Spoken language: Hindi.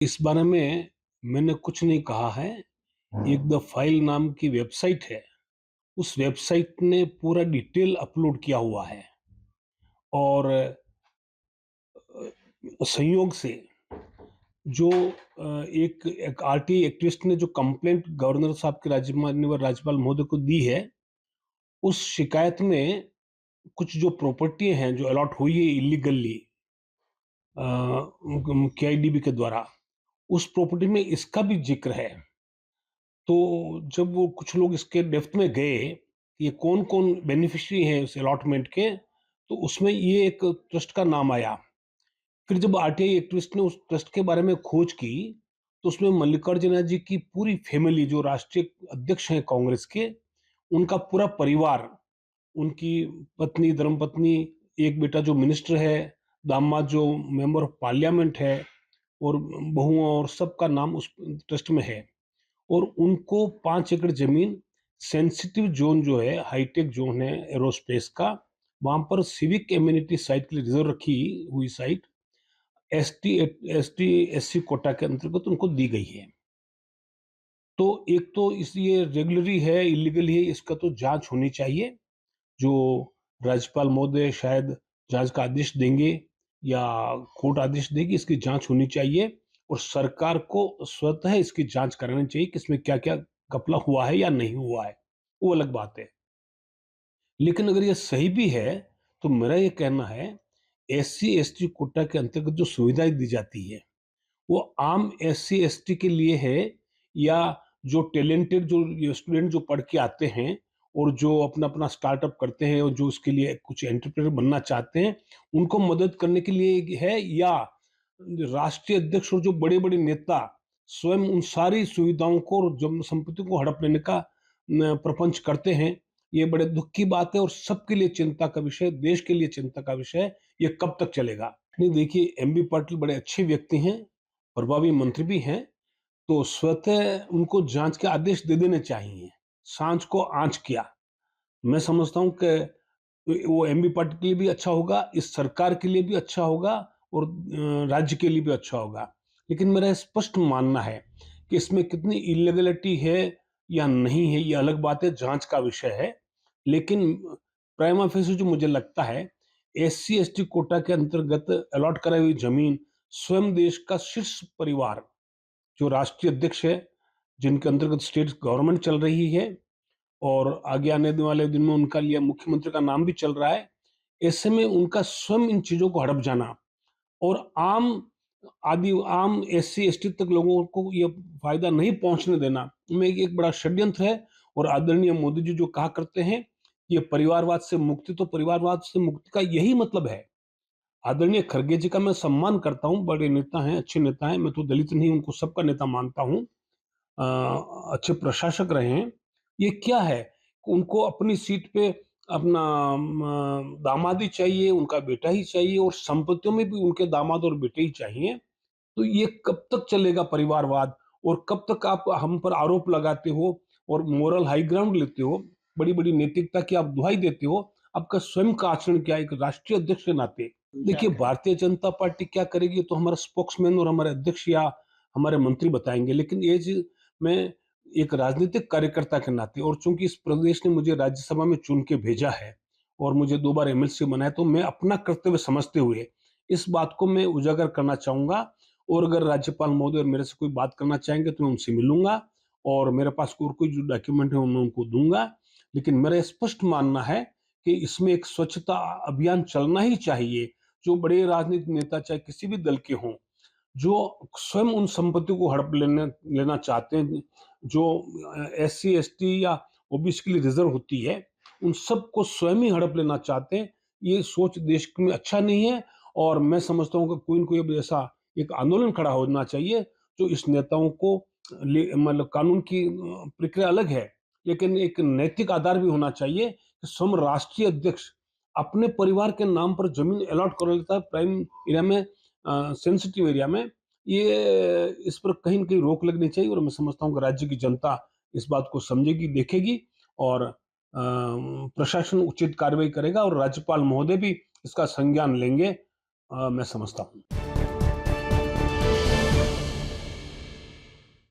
इस बारे में मैंने कुछ नहीं कहा है। एक द फाइल नाम की वेबसाइट है, उस वेबसाइट ने पूरा डिटेल अपलोड किया हुआ है और संयोग से जो एक आरटीआई एक्टिविस्ट ने जो कंप्लेंट गवर्नर साहब के माननीय राज्यपाल महोदय को दी है, उस शिकायत में कुछ जो प्रॉपर्टी हैं जो अलॉट हुई है इलीगली केआईडीबी के द्वारा, उस प्रॉपर्टी में इसका भी जिक्र है। तो जब वो कुछ लोग इसके डेप्थ में गए, ये कौन-कौन बेनिफिशियरी हैं उस अलॉटमेंट के, तो उसमें ये एक ट्रस्ट का नाम आया। फिर जब आरटीआई एक्टिविस्ट ने उस ट्रस्ट के बारे में खोज की, तो उसमें मल्लिकार्जुन जी की पूरी फैमिली जो राष्ट्रीय अध्यक्ष हैं कांग्रेस के, उनका पूरा परिवार, उनकी पत्नी, धर्मपत्नी, एक बेटा जो मिनिस्टर है, दामाद जो मेंबर ऑफ पार्लियामेंट है और बहुओं और सबका नाम उस ट्रस्ट में है। और उनको 5 एकड़ जमीन सेंसिटिव जोन जो है, हाईटेक जोन है एरोस्पेस का, वहां पर सिविक एम्यूनिटी साइट के लिए रिजर्व रखी हुई साइट एसटी एससी कोटा के अंतर्गत उनको दी गई है। तो एक तो इस ये रेगुलरी है, इलीगली है, इसका तो जांच होनी चाहिए। जो राज्यपाल महोदय शायद जांच का आदेश देंगे या कोर्ट आदेश देगी, इसकी जांच होनी चाहिए और सरकार को स्वतः इसकी जांच करानी चाहिए कि इसमें क्या-क्या घपला हुआ है या नहीं हुआ है, वो अलग बात है। लेकिन अगर ये सही भी है, तो मेरा ये कहना है, एससी-एसटी कोटा के अंतर्गत जो सुविधाएँ दी जाती है, वो आम एससी-एसटी के लिए है या जो टैलेंटेड जो स्टूडेंट जो पढ़ के आते हैं और जो अपना-अपना स्टार्टअप करते हैं और जो उसके लिए कुछ एंटरप्रेन्योर बनना चाहते हैं, उनको मदद करने के लिए है या राष्ट्रीय अध्यक्ष और जो बड़े-बड़े नेता स्वयं उन सारी सुविधाओं को और जन संपत्ति को हड़प लेने का प्रपंच करते हैं। ये बड़े दुःख की बात है और सबके लिए चिंता का विषय, देश के लिए चिंता का विषय है, ये कब तक चलेगा? नहीं देखिए, एमबी पाटिल बड़े अच्छे व्यक्ति हैं, प्रभावी मंत्री भी हैं, तो स्वतः उनको जाँच के आदेश दे देने चाहिए। साँझ को आँच किया। मैं समझता हूँ कि वो एमबी पाटिल के लिए भी अच्छा होगा, इस सरकार के लिए भी अच्छा होगा और राज्य के लिए भी अच्छा होगा। लेकिन मेरा स्पष्ट मानना है कि इसमें कितनी इल्लीगैलिटी है या नहीं है, ये अलग बात है, जाँच का विषय है। लेकिन प्राइमा फेसी जो मुझे लगता है, एससी-एसटी कोटा के अंतर्गत अलॉट कराई हुई ज़मीन स्वयं देश का शीर्ष परिवार, जो राष्ट्रीय अध्यक्ष है, जिनके अंतर्गत स्टेट गवर्नमेंट चल रही है और आगे आने वाले दिन में उनका लिए मुख्यमंत्री का नाम भी चल रहा है। ऐसे में उनका स्वयं इन चीज़ों को हड़प जाना और आम एससी-एसटी तक लोगों को ये फ़ायदा नहीं पहुँचने देना, में एक बड़ा षड्यंत्र है और आदरणीय मोदी जी जो कहा करते हैं, ये परिवारवाद से मुक्ति, तो परिवारवाद से मुक्ति का यही मतलब है। आदरणीय खड़गे जी का मैं सम्मान करता हूँ, बड़े नेता हैं, अच्छे नेता हैं, मैं तो दलित नहीं, उनको सबका नेता मानता हूँ। अच्छे प्रशासक रहे हैं। ये क्या है? उनको अपनी सीट पे अपना दामाद ही चाहिए, उनका बेटा ही चाहिए और संपत्तियों में भी उनके दामाद और बेटे ही चाहिए। तो ये कब तक चलेगा परिवारवाद और कब तक आप हम पर आरोप लगाते हो और मोरल हाई ग्राउंड लेते हो, बड़ी-बड़ी नैतिकता की आप दुहाई देते हो, आपका स्वयं का आचरण क्या है एक राष्ट्रीय अध्यक्ष के नाते? देखिए, भारतीय जनता पार्टी क्या करेगी तो हमारा स्पोक्समैन और हमारे अध्यक्ष या हमारे मंत्री बताएँगे, लेकिन ये चीज़ मैं एक राजनीतिक कार्यकर्ता के नाते और चूँकि इस प्रदेश ने मुझे राज्यसभा में चुन के भेजा है और मुझे 2 बार एमएलसी बनाया, तो मैं अपना कर्तव्य समझते हुए इस बात को मैं उजागर करना चाहूँगा और अगर राज्यपाल महोदय मेरे से कोई बात करना चाहेंगे तो मैं उनसे मिलूँगा और मेरे पास और कोई जो डॉक्यूमेंट है वो मैं उनको दूँगा। लेकिन मेरा स्पष्ट मानना है कि इसमें एक स्वच्छता अभियान चलना ही चाहिए। जो बड़े राजनीतिक नेता चाहे किसी भी दल के हों, जो स्वयं उन संपत्ति को हड़प लेना चाहते हैं, जो एससी, एसटी या ओबीसी के लिए रिज़र्व होती है, उन सबको स्वयं ही हड़प लेना चाहते हैं। ये सोच देश में अच्छा नहीं है और मैं समझता हूँ कि कोई न कोई अब ऐसा एक आंदोलन खड़ा होना चाहिए, जो इस नेताओं को मतलब कानून की प्रक्रिया अलग है, लेकिन एक नैतिक आधार भी होना चाहिए कि स्वयं राष्ट्रीय अध्यक्ष अपने परिवार के नाम पर ज़मीन अलॉट कर लेता है प्राइम एरिया में सेंसिटिव एरिया में, ये इस पर कहीं न कहीं रोक लगनी चाहिए और मैं समझता हूँ कि राज्य की जनता इस बात को समझेगी, देखेगी और प्रशासन उचित कार्रवाई करेगा और राज्यपाल महोदय भी इसका संज्ञान लेंगे मैं समझता हूँ।